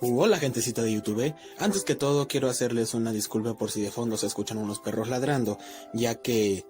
Hola gentecita de YouTube, antes que todo quiero hacerles una disculpa por si de fondo se escuchan unos perros ladrando, ya que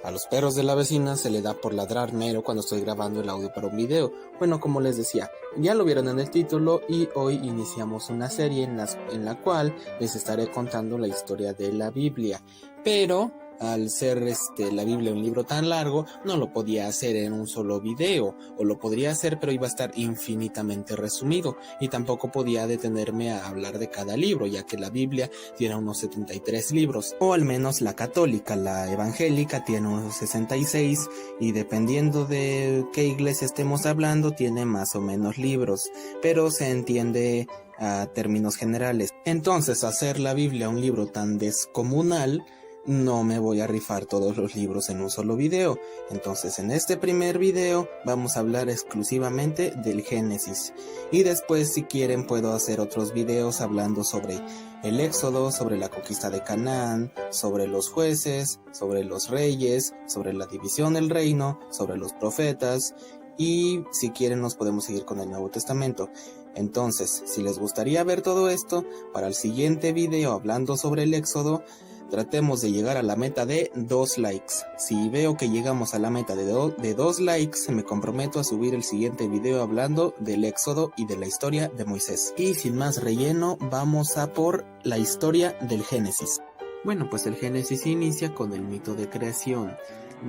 a los perros de la vecina se le da por ladrar mero cuando estoy grabando el audio para un video. Bueno, como les decía, ya lo vieron en el título y hoy iniciamos una serie en la cual les estaré contando la historia de la Biblia, pero al ser la Biblia un libro tan largo, no lo podía hacer en un solo video, o lo podría hacer pero iba a estar infinitamente resumido, y tampoco podía detenerme a hablar de cada libro, ya que la Biblia tiene unos 73 libros, o al menos la católica. La evangélica tiene unos 66, y dependiendo de qué iglesia estemos hablando, tiene más o menos libros, pero se entiende a términos generales. Entonces, hacer la Biblia un libro tan descomunal, no me voy a rifar todos los libros en un solo video. Entonces en este primer video vamos a hablar exclusivamente del Génesis, y después si quieren puedo hacer otros videos hablando sobre el Éxodo, sobre la conquista de Canaán, sobre los jueces, sobre los reyes, sobre la división del reino, sobre los profetas, y si quieren nos podemos seguir con el Nuevo Testamento. Entonces, si les gustaría ver todo esto, para el siguiente video hablando sobre el Éxodo, tratemos de llegar a la meta de 2 likes. Si veo que llegamos a la meta de 2 likes, me comprometo a subir el siguiente video hablando del Éxodo y de la historia de Moisés. Y sin más relleno, vamos a por la historia del Génesis. Bueno, pues el Génesis inicia con el mito de creación,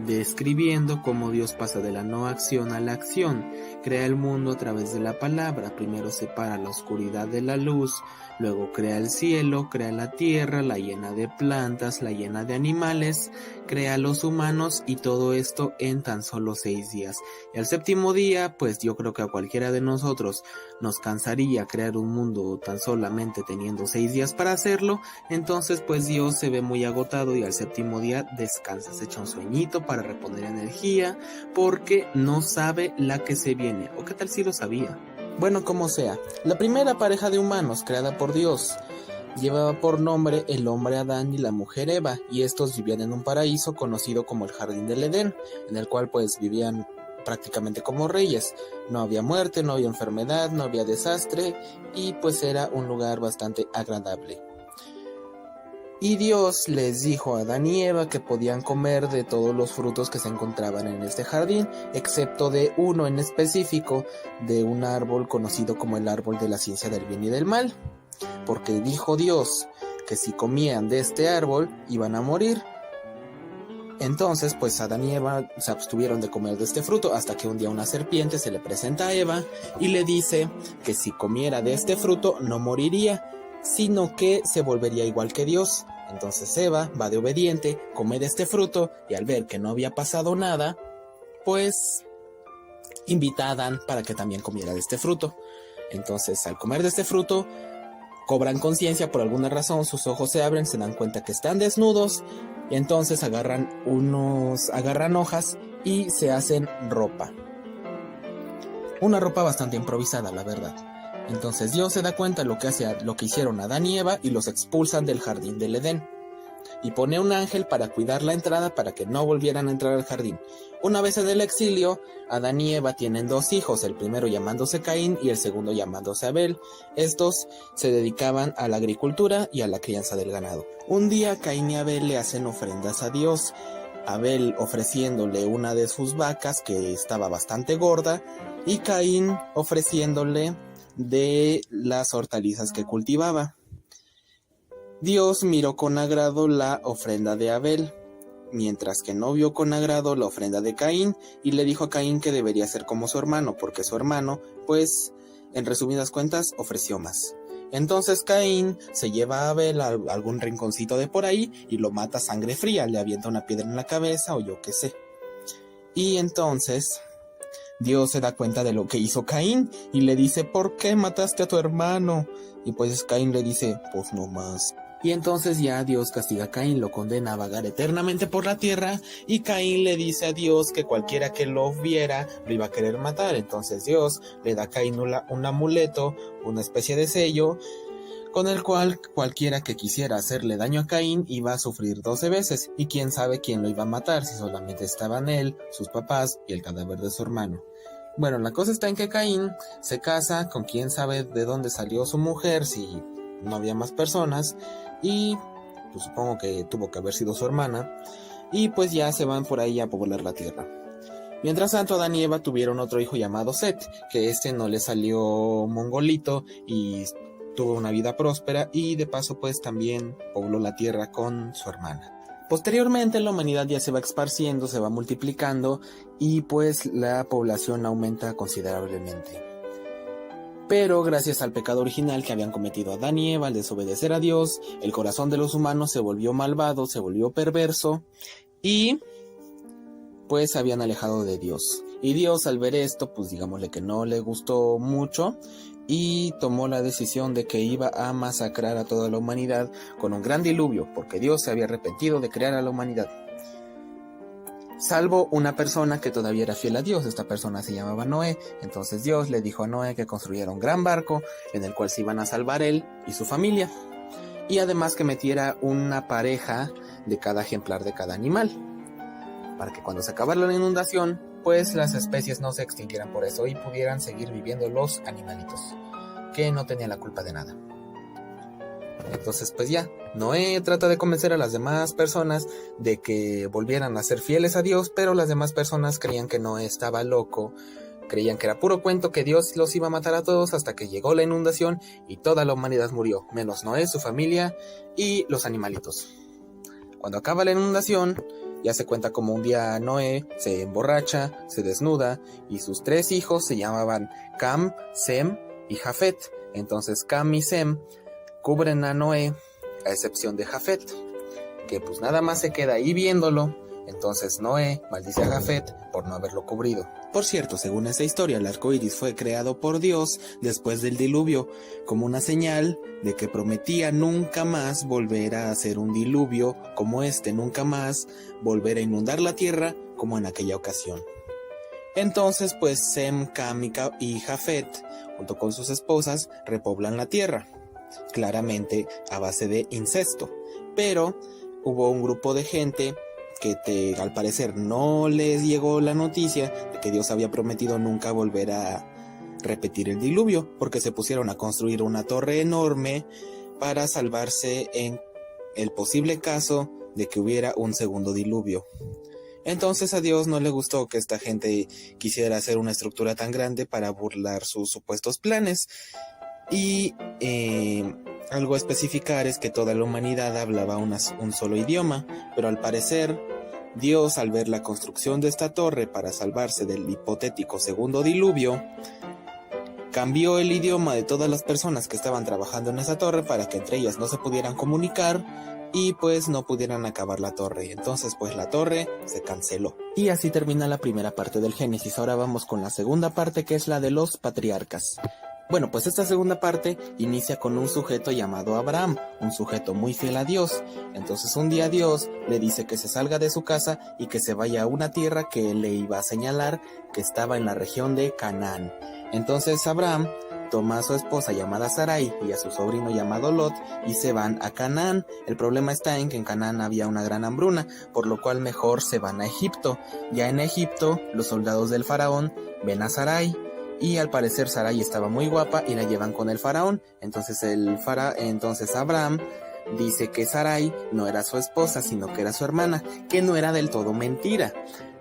describiendo cómo Dios pasa de la no acción a la acción. Crea el mundo a través de la palabra. Primero separa la oscuridad de la luz, luego crea el cielo, crea la tierra, la llena de plantas, la llena de animales, crea a los humanos, y todo esto en tan solo 6 días. Y al séptimo día, pues yo creo que a cualquiera de nosotros nos cansaría crear un mundo tan solamente teniendo 6 días para hacerlo. Entonces pues Dios se ve muy agotado y al séptimo día descansa, se echa un sueñito para reponer energía, porque no sabe la que se viene. ¿O qué tal si lo sabía? Bueno, como sea, la primera pareja de humanos creada por Dios llevaba por nombre el hombre Adán y la mujer Eva, y estos vivían en un paraíso conocido como el Jardín del Edén, en el cual pues vivían prácticamente como reyes. No había muerte, no había enfermedad, no había desastre, y pues era un lugar bastante agradable. Y Dios les dijo a Adán y Eva que podían comer de todos los frutos que se encontraban en este jardín, excepto de uno en específico, de un árbol conocido como el árbol de la ciencia del bien y del mal, porque dijo Dios que si comían de este árbol iban a morir. Entonces pues Adán y Eva se abstuvieron de comer de este fruto, hasta que un día una serpiente se le presenta a Eva y le dice que si comiera de este fruto no moriría, sino que se volvería igual que Dios. Entonces Eva va de obediente, come de este fruto, y al ver que no había pasado nada, pues invita a Adán para que también comiera de este fruto. Entonces al comer de este fruto cobran conciencia por alguna razón, sus ojos se abren, se dan cuenta que están desnudos, y entonces agarran hojas y se hacen ropa. Una ropa bastante improvisada, la verdad. Entonces Dios se da cuenta de lo que hicieron Adán y Eva, y los expulsan del jardín del Edén, y pone un ángel para cuidar la entrada para que no volvieran a entrar al jardín. Una vez en el exilio, Adán y Eva tienen 2 hijos, el primero llamándose Caín y el segundo llamándose Abel. Estos se dedicaban a la agricultura y a la crianza del ganado. Un día Caín y Abel le hacen ofrendas a Dios, Abel ofreciéndole una de sus vacas que estaba bastante gorda, y Caín ofreciéndole de las hortalizas que cultivaba. Dios miró con agrado la ofrenda de Abel, mientras que no vio con agrado la ofrenda de Caín, y le dijo a Caín que debería ser como su hermano, porque su hermano, pues, en resumidas cuentas, ofreció más. Entonces Caín se lleva a Abel a algún rinconcito de por ahí y lo mata a sangre fría, le avienta una piedra en la cabeza o yo qué sé. Y entonces Dios se da cuenta de lo que hizo Caín y le dice: ¿por qué mataste a tu hermano? Y pues Caín le dice: pues no más. Y entonces ya Dios castiga a Caín, lo condena a vagar eternamente por la tierra, y Caín le dice a Dios que cualquiera que lo viera lo iba a querer matar. Entonces Dios le da a Caín un amuleto, una especie de sello, con el cual cualquiera que quisiera hacerle daño a Caín iba a sufrir 12 veces, y quién sabe quién lo iba a matar, si solamente estaban él, sus papás y el cadáver de su hermano. Bueno, la cosa está en que Caín se casa con quién sabe de dónde salió su mujer, si no había más personas, y pues supongo que tuvo que haber sido su hermana, y pues ya se van por ahí a poblar la tierra. Mientras tanto, Adán y Eva tuvieron otro hijo llamado Set, que no le salió mongolito y tuvo una vida próspera, y de paso pues también pobló la tierra con su hermana. Posteriormente la humanidad ya se va esparciendo, se va multiplicando y pues la población aumenta considerablemente. Pero gracias al pecado original que habían cometido Adán y Eva al desobedecer a Dios, el corazón de los humanos se volvió malvado, se volvió perverso y pues se habían alejado de Dios. Y Dios al ver esto, pues digámosle que no le gustó mucho y tomó la decisión de que iba a masacrar a toda la humanidad con un gran diluvio, porque Dios se había arrepentido de crear a la humanidad. Salvo una persona que todavía era fiel a Dios. Esta persona se llamaba Noé. Entonces Dios le dijo a Noé que construyera un gran barco en el cual se iban a salvar él y su familia. Y además que metiera una pareja de cada ejemplar de cada animal, para que cuando se acabara la inundación, pues las especies no se extinguieran por eso y pudieran seguir viviendo los animalitos, que no tenían la culpa de nada. Entonces pues ya, Noé trata de convencer a las demás personas de que volvieran a ser fieles a Dios, pero las demás personas creían que Noé estaba loco, creían que era puro cuento, que Dios los iba a matar a todos, hasta que llegó la inundación y toda la humanidad murió, menos Noé, su familia y los animalitos. Cuando acaba la inundación, ya se cuenta como un día Noé se emborracha, se desnuda y sus 3 hijos se llamaban Cam, Sem y Jafet. Entonces Cam y Sem cubren a Noé, a excepción de Jafet, que pues nada más se queda ahí viéndolo. Entonces Noé maldice a Jafet por no haberlo cubrido. Por cierto, según esa historia, el arco iris fue creado por Dios después del diluvio, como una señal de que prometía nunca más volver a hacer un diluvio como nunca más volver a inundar la tierra como en aquella ocasión. Entonces, pues Sem, Cam y Jafet, junto con sus esposas, repoblan la tierra, claramente a base de incesto. Pero hubo un grupo de gente que al parecer no les llegó la noticia de que Dios había prometido nunca volver a repetir el diluvio, porque se pusieron a construir una torre enorme para salvarse en el posible caso de que hubiera un segundo diluvio. Entonces a Dios no le gustó que esta gente quisiera hacer una estructura tan grande para burlar sus supuestos planes. Y algo a especificar es que toda la humanidad hablaba un solo idioma, pero al parecer Dios, al ver la construcción de esta torre para salvarse del hipotético segundo diluvio, cambió el idioma de todas las personas que estaban trabajando en esa torre para que entre ellas no se pudieran comunicar y pues no pudieran acabar la torre. Entonces pues la torre se canceló. Y así termina la primera parte del Génesis. Ahora vamos con la segunda parte, que es la de los patriarcas. Bueno, pues esta segunda parte inicia con un sujeto llamado Abraham, un sujeto muy fiel a Dios. Entonces un día Dios le dice que se salga de su casa y que se vaya a una tierra que él le iba a señalar, que estaba en la región de Canaán. Entonces Abraham toma a su esposa llamada Sarai y a su sobrino llamado Lot y se van a Canaán. El problema está en que en Canaán había una gran hambruna, por lo cual mejor se van a Egipto. Ya en Egipto, los soldados del faraón ven a Sarai, y al parecer Sarai estaba muy guapa y la llevan con el faraón. Entonces Abraham dice que Sarai no era su esposa, sino que era su hermana, que no era del todo mentira,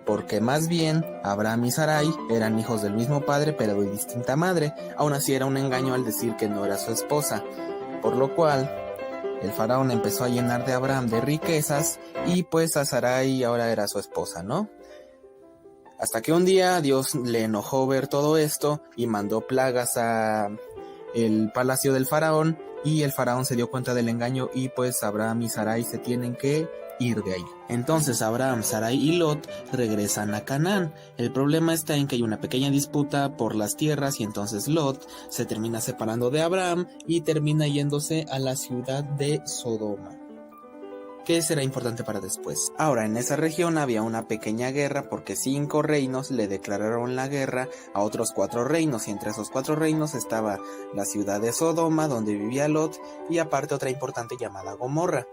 porque más bien Abraham y Sarai eran hijos del mismo padre pero de distinta madre. Aún así era un engaño al decir que no era su esposa, por lo cual el faraón empezó a llenar de Abraham de riquezas y pues a Sarai ahora era su esposa, ¿no? Hasta que un día Dios le enojó ver todo esto y mandó plagas a el palacio del faraón, y el faraón se dio cuenta del engaño y pues Abraham y Sarai se tienen que ir de ahí. Entonces Abraham, Sarai y Lot regresan a Canaán. El problema está en que hay una pequeña disputa por las tierras y entonces Lot se termina separando de Abraham y termina yéndose a la ciudad de Sodoma, que será importante para después. Ahora, en esa región había una pequeña guerra porque 5 reinos le declararon la guerra a otros 4 reinos, y entre esos 4 reinos estaba la ciudad de Sodoma, donde vivía Lot, y aparte otra importante llamada Gomorra.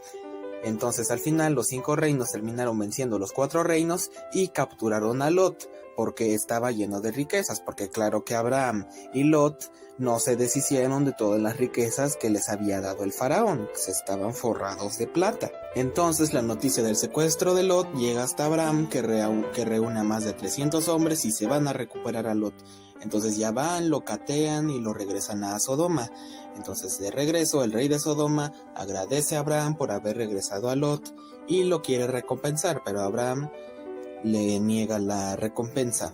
Entonces al final los 5 reinos terminaron venciendo los 4 reinos y capturaron a Lot, porque estaba lleno de riquezas, porque claro que Abraham y Lot no se deshicieron de todas las riquezas que les había dado el faraón, se estaban forrados de plata. Entonces la noticia del secuestro de Lot llega hasta Abraham, que reúne a más de 300 hombres y se van a recuperar a Lot. Entonces ya van, lo catean y lo regresan a Sodoma. Entonces de regreso el rey de Sodoma agradece a Abraham por haber regresado a Lot y lo quiere recompensar, pero Abraham le niega la recompensa.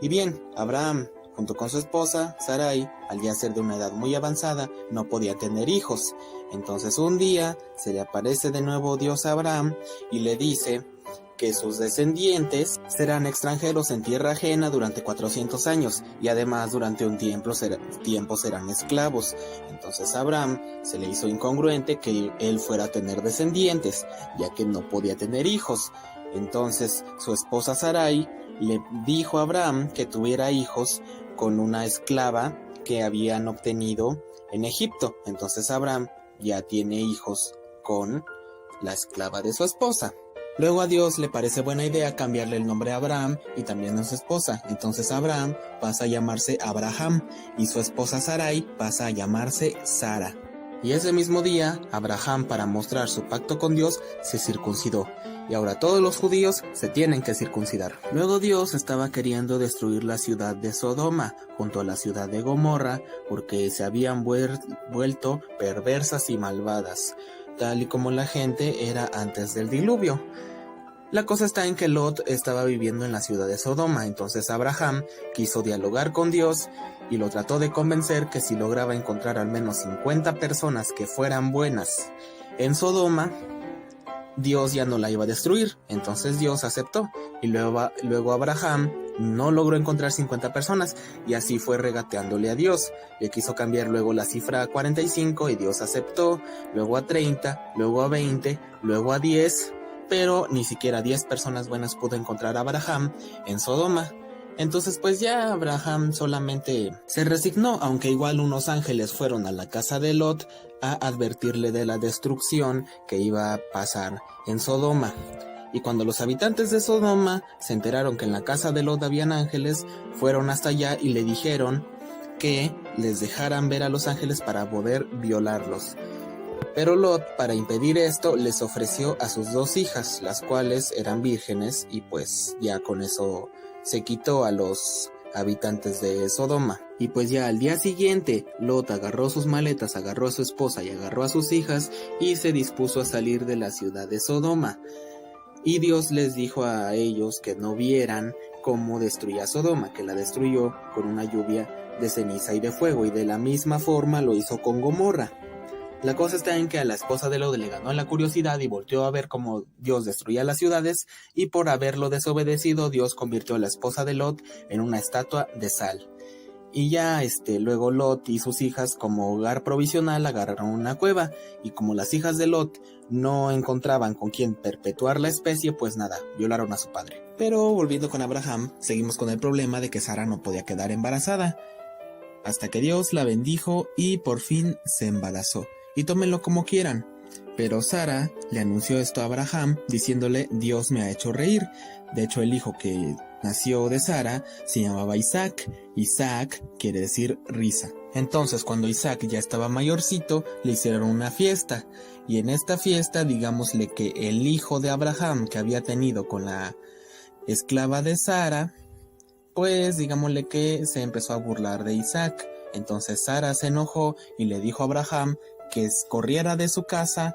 Y bien, Abraham, junto con su esposa, Sarai, al ya ser de una edad muy avanzada, no podía tener hijos. Entonces un día se le aparece de nuevo Dios a Abraham y le dice que sus descendientes serán extranjeros en tierra ajena durante 400 años y además durante un tiempo serán esclavos. Entonces a Abraham se le hizo incongruente que él fuera a tener descendientes, ya que no podía tener hijos. Entonces su esposa Sarai le dijo a Abraham que tuviera hijos con una esclava que habían obtenido en Egipto. Entonces Abraham ya tiene hijos con la esclava de su esposa. Luego a Dios le parece buena idea cambiarle el nombre a Abraham y también a su esposa. Entonces Abraham pasa a llamarse Abraham y su esposa Sarai pasa a llamarse Sara. Y ese mismo día, Abraham, para mostrar su pacto con Dios, se circuncidó. Y ahora todos los judíos se tienen que circuncidar. Luego Dios estaba queriendo destruir la ciudad de Sodoma, junto a la ciudad de Gomorra, porque se habían vuelto perversas y malvadas, tal y como la gente era antes del diluvio. La cosa está en que Lot estaba viviendo en la ciudad de Sodoma, entonces Abraham quiso dialogar con Dios y lo trató de convencer que si lograba encontrar al menos 50 personas que fueran buenas en Sodoma, Dios ya no la iba a destruir. Entonces Dios aceptó y luego Abraham no logró encontrar 50 personas y así fue regateándole a Dios. Le quiso cambiar luego la cifra a 45 y Dios aceptó, luego a 30, luego a 20, luego a 10, pero ni siquiera 10 personas buenas pudo encontrar a Abraham en Sodoma. Entonces pues ya Abraham solamente se resignó, aunque igual unos ángeles fueron a la casa de Lot a advertirle de la destrucción que iba a pasar en Sodoma. Y cuando los habitantes de Sodoma se enteraron que en la casa de Lot habían ángeles, fueron hasta allá y le dijeron que les dejaran ver a los ángeles para poder violarlos. Pero Lot, para impedir esto, les ofreció a sus 2 hijas, las cuales eran vírgenes, y pues ya con eso se quitó a los habitantes de Sodoma. Y pues ya al día siguiente, Lot agarró sus maletas, agarró a su esposa y agarró a sus hijas y se dispuso a salir de la ciudad de Sodoma. Y Dios les dijo a ellos que no vieran cómo destruía Sodoma, que la destruyó con una lluvia de ceniza y de fuego, y de la misma forma lo hizo con Gomorra. La cosa está en que a la esposa de Lot le ganó la curiosidad y volteó a ver cómo Dios destruía las ciudades, y por haberlo desobedecido, Dios convirtió a la esposa de Lot en una estatua de sal. Y ya luego Lot y sus hijas, como hogar provisional, agarraron una cueva, y como las hijas de Lot no encontraban con quién perpetuar la especie, pues nada, violaron a su padre. Pero volviendo con Abraham, seguimos con el problema de que Sara no podía quedar embarazada, hasta que Dios la bendijo y por fin se embarazó. Y tómenlo como quieran, pero Sara le anunció esto a Abraham diciéndole: Dios me ha hecho reír. De hecho, el hijo que nació de Sara se llamaba Isaac. Isaac quiere decir risa. Entonces, cuando Isaac ya estaba mayorcito, le hicieron una fiesta, y en esta fiesta, digámosle que el hijo de Abraham que había tenido con la esclava de Sara, pues digámosle que se empezó a burlar de Isaac. Entonces Sara se enojó y le dijo a Abraham que corriera de su casa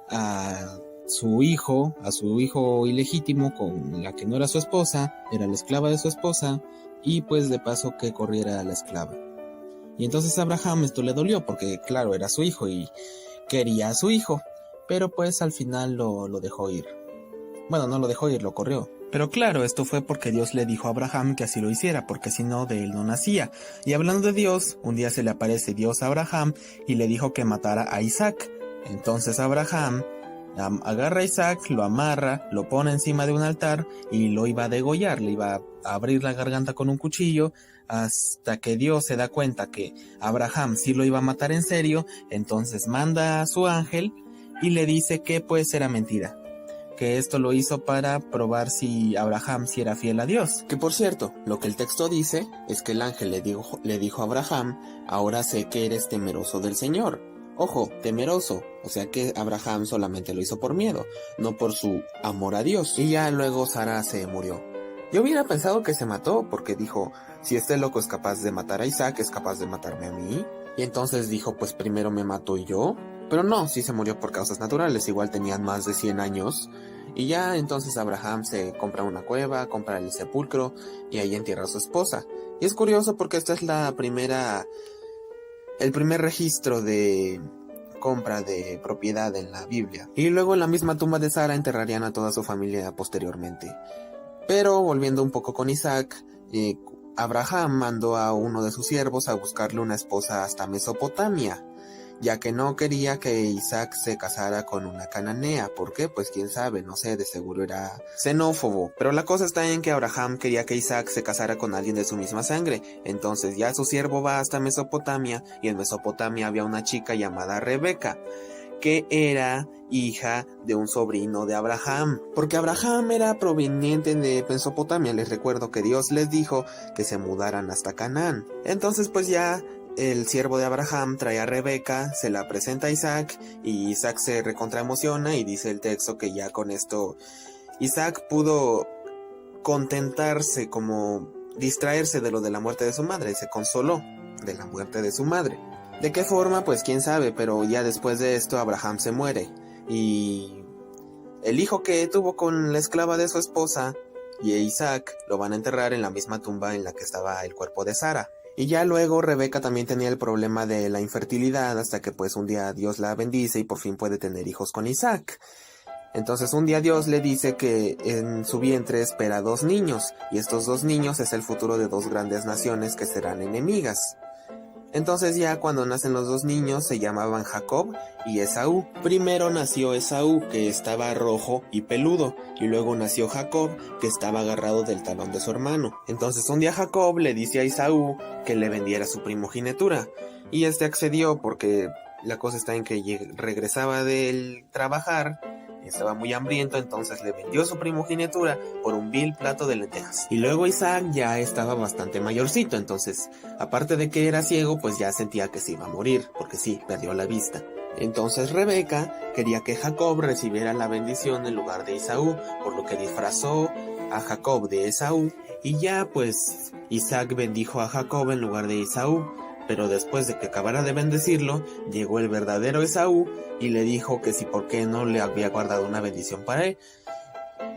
a su hijo ilegítimo, con la que no era su esposa, era la esclava de su esposa, y pues de paso que corriera a la esclava. Y entonces a Abraham esto le dolió, porque claro, era su hijo y quería a su hijo, pero pues al final lo dejó ir. Bueno, no lo dejó ir, lo corrió. Pero claro, esto fue porque Dios le dijo a Abraham que así lo hiciera, porque si no, de él no nacía. Y hablando de Dios, un día se le aparece Dios a Abraham y le dijo que matara a Isaac. Entonces Abraham agarra a Isaac, lo amarra, lo pone encima de un altar y lo iba a degollar, le iba a abrir la garganta con un cuchillo, hasta que Dios se da cuenta que Abraham sí lo iba a matar en serio. Entonces manda a su ángel y le dice que pues era mentira. que esto lo hizo para probar si Abraham si era fiel a Dios. Que por cierto, lo que el texto dice es que el ángel le dijo a Abraham: ahora sé que eres temeroso del Señor. Ojo, temeroso, o sea que Abraham solamente lo hizo por miedo, no por su amor a Dios. Y ya luego Sara se murió. Yo hubiera pensado que se mató porque dijo: si este loco es capaz de matar a Isaac, es capaz de matarme a mí. Y entonces dijo: pues primero me mato yo. Pero no, sí se murió por causas naturales, igual tenían más de 100 años. Y ya entonces Abraham se compra una cueva, compra el sepulcro y ahí entierra a su esposa. Y es curioso porque esta es el primer registro de compra de propiedad en la Biblia. Y luego en la misma tumba de Sara enterrarían a toda su familia posteriormente. Pero volviendo un poco con Isaac, Abraham mandó a uno de sus siervos a buscarle una esposa hasta Mesopotamia, ya que no quería que Isaac se casara con una cananea. ¿Por qué? Pues quién sabe, no sé, de seguro era xenófobo. Pero la cosa está en que Abraham quería que Isaac se casara con alguien de su misma sangre. Entonces ya su siervo va hasta Mesopotamia, y en Mesopotamia había una chica llamada Rebeca, que era hija de un sobrino de Abraham, porque Abraham era proveniente de Mesopotamia. Les recuerdo que Dios les dijo que se mudaran hasta Canaán. Entonces pues ya el siervo de Abraham trae a Rebeca, se la presenta a Isaac, y Isaac se recontraemociona, y dice el texto que ya con esto Isaac pudo contentarse, como distraerse de lo de la muerte de su madre, y se consoló de la muerte de su madre. ¿De qué forma? Pues quién sabe, pero ya después de esto Abraham se muere, y el hijo que tuvo con la esclava de su esposa y Isaac lo van a enterrar en la misma tumba en la que estaba el cuerpo de Sara. Y ya luego Rebeca también tenía el problema de la infertilidad, hasta que pues un día Dios la bendice y por fin puede tener hijos con Isaac. Entonces un día Dios le dice que en su vientre espera 2 niños, y estos 2 niños es el futuro de 2 grandes naciones que serán enemigas. Entonces ya cuando nacen los 2 niños se llamaban Jacob y Esaú. Primero nació Esaú, que estaba rojo y peludo, y luego nació Jacob, que estaba agarrado del talón de su hermano. Entonces un día Jacob le dice a Esaú que le vendiera su primogenitura, y este accedió porque la cosa está en que regresaba del trabajar, estaba muy hambriento, entonces le vendió su primogenitura por un vil plato de lentejas. Y luego Isaac ya estaba bastante mayorcito, entonces aparte de que era ciego, pues ya sentía que se iba a morir, porque sí, perdió la vista. Entonces Rebeca quería que Jacob recibiera la bendición en lugar de Esaú, por lo que disfrazó a Jacob de Esaú, y ya pues Isaac bendijo a Jacob en lugar de Esaú. Pero después de que acabara de bendecirlo, llegó el verdadero Esaú y le dijo que si por qué no le había guardado una bendición para él.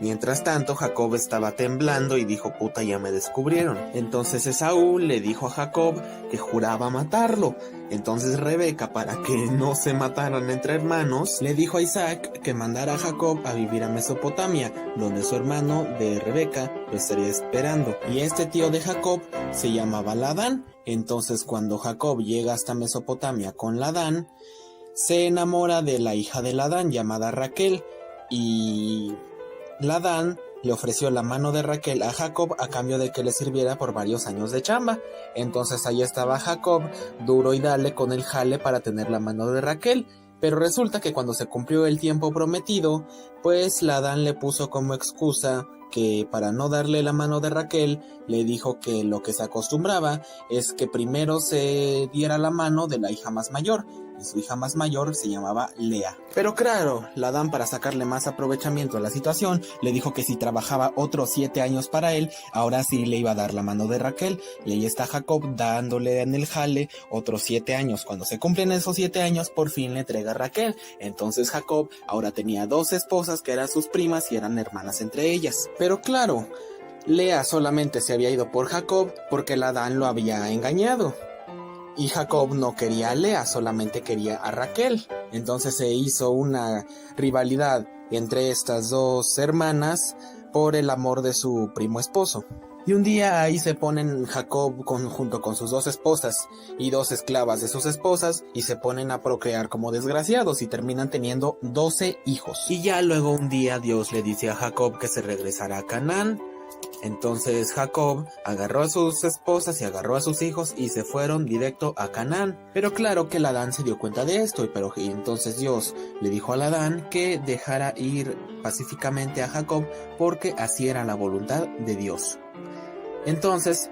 Mientras tanto, Jacob estaba temblando y dijo: puta, ya me descubrieron. Entonces Esaú le dijo a Jacob que juraba matarlo. Entonces Rebeca, para que no se mataran entre hermanos, le dijo a Isaac que mandara a Jacob a vivir a Mesopotamia, donde su hermano de Rebeca lo estaría esperando. Y este tío de Jacob se llamaba Ladán. Entonces cuando Jacob llega hasta Mesopotamia con Ladán, se enamora de la hija de Ladán llamada Raquel, y Ladán le ofreció la mano de Raquel a Jacob a cambio de que le sirviera por varios años de chamba. Entonces ahí estaba Jacob, duro y dale con el jale para tener la mano de Raquel. Pero resulta que cuando se cumplió el tiempo prometido, pues Ladán le puso como excusa que para no darle la mano de Raquel, le dijo que lo que se acostumbraba es que primero se diera la mano de la hija más mayor, y su hija más mayor se llamaba Lea. Pero claro, Ladán, para sacarle más aprovechamiento a la situación, le dijo que si trabajaba otros 7 años para él, ahora sí le iba a dar la mano de Raquel. Y ahí está Jacob dándole en el jale otros 7 años. Cuando se cumplen esos 7 años, por fin le entrega a Raquel. Entonces Jacob ahora tenía 2 esposas que eran sus primas y eran hermanas entre ellas. Pero claro, Lea solamente se había ido por Jacob porque Ladán lo había engañado. Y Jacob no quería a Lea, solamente quería a Raquel. Entonces se hizo una rivalidad entre estas 2 hermanas por el amor de su primo esposo. Y un día ahí se ponen Jacob junto con sus 2 esposas y 2 esclavas de sus esposas, y se ponen a procrear como desgraciados y terminan teniendo 12 hijos. Y ya luego un día Dios le dice a Jacob que se regresará a Canaán. Entonces Jacob agarró a sus esposas y agarró a sus hijos y se fueron directo a Canaán. Pero claro que Ladán se dio cuenta de esto, y entonces Dios le dijo a Ladán que dejara ir pacíficamente a Jacob porque así era la voluntad de Dios. Entonces,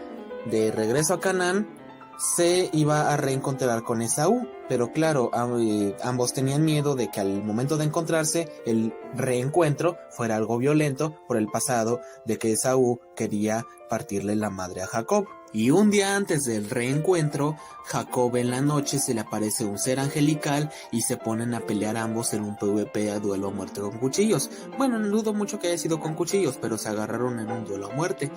de regreso a Canaán, se iba a reencontrar con Esaú, pero claro, ambos tenían miedo de que al momento de encontrarse el reencuentro fuera algo violento por el pasado de que Esaú quería partirle la madre a Jacob. Y un día antes del reencuentro, Jacob en la noche se le aparece un ser angelical y se ponen a pelear ambos en un PvP a duelo a muerte con cuchillos. Bueno, no dudo mucho que haya sido con cuchillos, pero se agarraron en un duelo a muerte.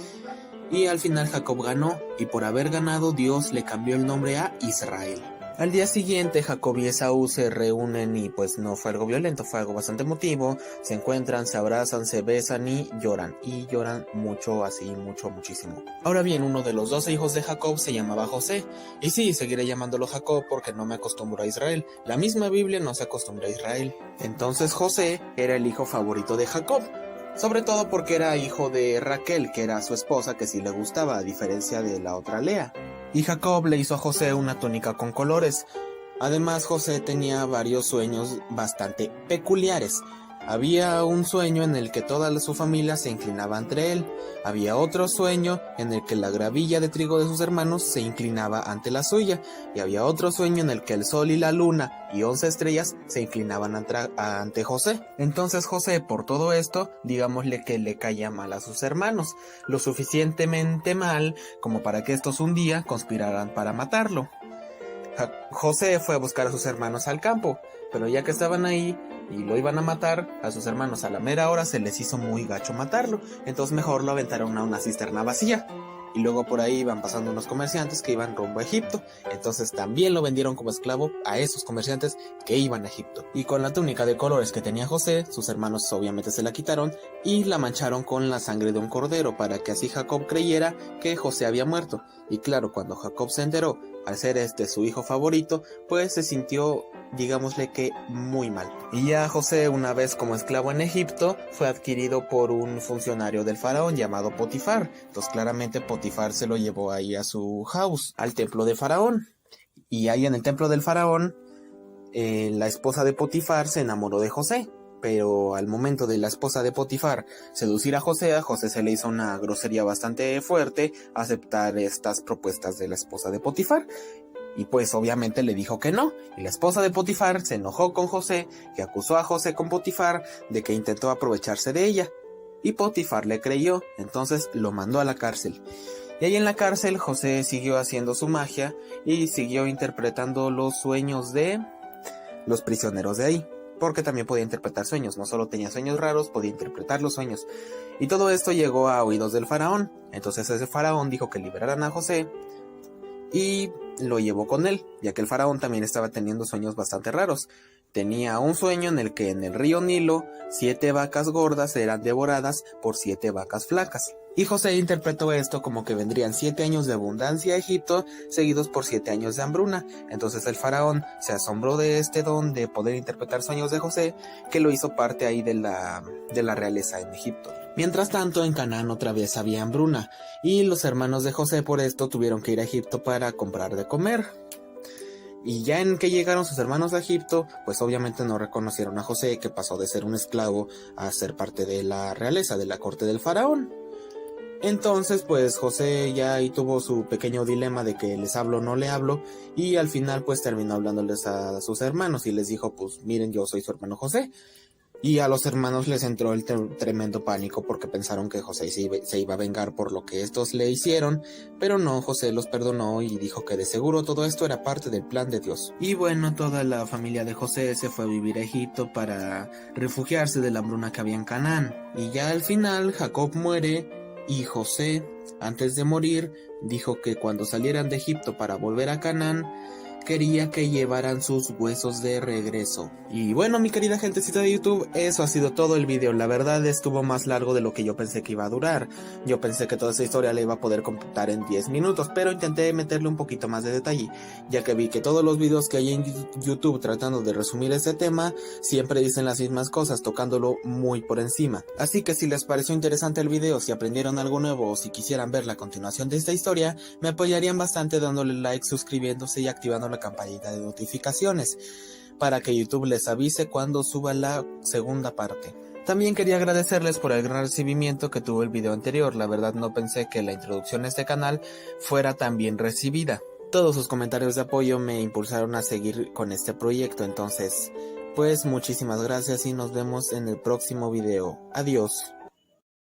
Y al final Jacob ganó, y por haber ganado Dios le cambió el nombre a Israel. Al día siguiente Jacob y Esaú se reúnen y pues no fue algo violento, fue algo bastante emotivo. Se encuentran, se abrazan, se besan y lloran mucho, así muchísimo. Ahora bien, uno de los 12 hijos de Jacob se llamaba José, y sí, seguiré llamándolo Jacob porque no me acostumbro a Israel. La misma Biblia no se acostumbra a Israel. Entonces José era el hijo favorito de Jacob, sobre todo porque era hijo de Raquel, que era su esposa, que sí le gustaba, a diferencia de la otra Lea. Y Jacob le hizo a José una túnica con colores. Además, José tenía varios sueños bastante peculiares. Había un sueño en el que toda su familia se inclinaba ante él. Había otro sueño en el que la gravilla de trigo de sus hermanos se inclinaba ante la suya. Y había otro sueño en el que el sol y la luna y 11 estrellas se inclinaban ante José. Entonces José, por todo esto, digámosle que le caía mal a sus hermanos. Lo suficientemente mal como para que estos un día conspiraran para matarlo. José fue a buscar a sus hermanos al campo, pero ya que estaban ahí y lo iban a matar, a sus hermanos a la mera hora se les hizo muy gacho matarlo, entonces mejor lo aventaron a una cisterna vacía. Y luego por ahí iban pasando unos comerciantes que iban rumbo a Egipto, entonces también lo vendieron como esclavo a esos comerciantes que iban a Egipto. Y con la túnica de colores que tenía José, sus hermanos obviamente se la quitaron y la mancharon con la sangre de un cordero para que así Jacob creyera que José había muerto. Y claro, cuando Jacob se enteró, al ser su hijo favorito, pues se sintió, digámosle que muy mal. Y ya José, una vez como esclavo en Egipto, fue adquirido por un funcionario del faraón llamado Potifar. Entonces claramente Potifar se lo llevó ahí a su house, al templo de faraón. Y ahí en el templo del faraón, la esposa de Potifar se enamoró de José. Pero al momento de la esposa de Potifar seducir a José se le hizo una grosería bastante fuerte aceptar estas propuestas de la esposa de Potifar. Y pues obviamente le dijo que no. Y la esposa de Potifar se enojó con José, que acusó a José con Potifar de que intentó aprovecharse de ella. Y Potifar le creyó, entonces lo mandó a la cárcel. Y ahí en la cárcel José siguió haciendo su magia y siguió interpretando los sueños de los prisioneros de ahí. Porque también podía interpretar sueños, no solo tenía sueños raros, podía interpretar los sueños. Y todo esto llegó a oídos del faraón. Entonces ese faraón dijo que liberaran a José y lo llevó con él, ya que el faraón también estaba teniendo sueños bastante raros. Tenía un sueño en el que en el río Nilo 7 vacas gordas eran devoradas por 7 vacas flacas. Y José interpretó esto como que vendrían 7 años de abundancia a Egipto, seguidos por 7 años de hambruna. Entonces el faraón se asombró de este don de poder interpretar sueños de José, que lo hizo parte ahí de la realeza en Egipto. Mientras tanto, en Canaán otra vez había hambruna, y los hermanos de José por esto tuvieron que ir a Egipto para comprar de comer. Y ya en que llegaron sus hermanos a Egipto, pues obviamente no reconocieron a José, que pasó de ser un esclavo a ser parte de la realeza, de la corte del faraón. Entonces pues José ya ahí tuvo su pequeño dilema de que les hablo o no le hablo, y al final pues terminó hablándoles a sus hermanos y les dijo, pues miren, yo soy su hermano José. Y a los hermanos les entró el tremendo pánico porque pensaron que José se iba a vengar por lo que estos le hicieron, pero no, José los perdonó y dijo que de seguro todo esto era parte del plan de Dios. Y bueno, toda la familia de José se fue a vivir a Egipto para refugiarse de la hambruna que había en Canaán. Y ya al final Jacob muere y José, antes de morir, dijo que cuando salieran de Egipto para volver a Canaán, quería que llevaran sus huesos de regreso. Y bueno, mi querida gentecita de YouTube, eso ha sido todo el video. La verdad estuvo más largo de lo que yo pensé que iba a durar. Yo pensé que toda esta historia la iba a poder completar en 10 minutos, pero intenté meterle un poquito más de detalle, ya que vi que todos los videos que hay en YouTube tratando de resumir este tema siempre dicen las mismas cosas, tocándolo muy por encima. Así que si les pareció interesante el video, si aprendieron algo nuevo o si quisieran ver la continuación de esta historia, me apoyarían bastante dándole like, suscribiéndose y activando la campanita de notificaciones para que YouTube les avise cuando suba la segunda parte. También quería agradecerles por el gran recibimiento que tuvo el video anterior. La verdad no pensé que la introducción a este canal fuera tan bien recibida. Todos sus comentarios de apoyo me impulsaron a seguir con este proyecto, entonces pues muchísimas gracias y nos vemos en el próximo video. Adiós.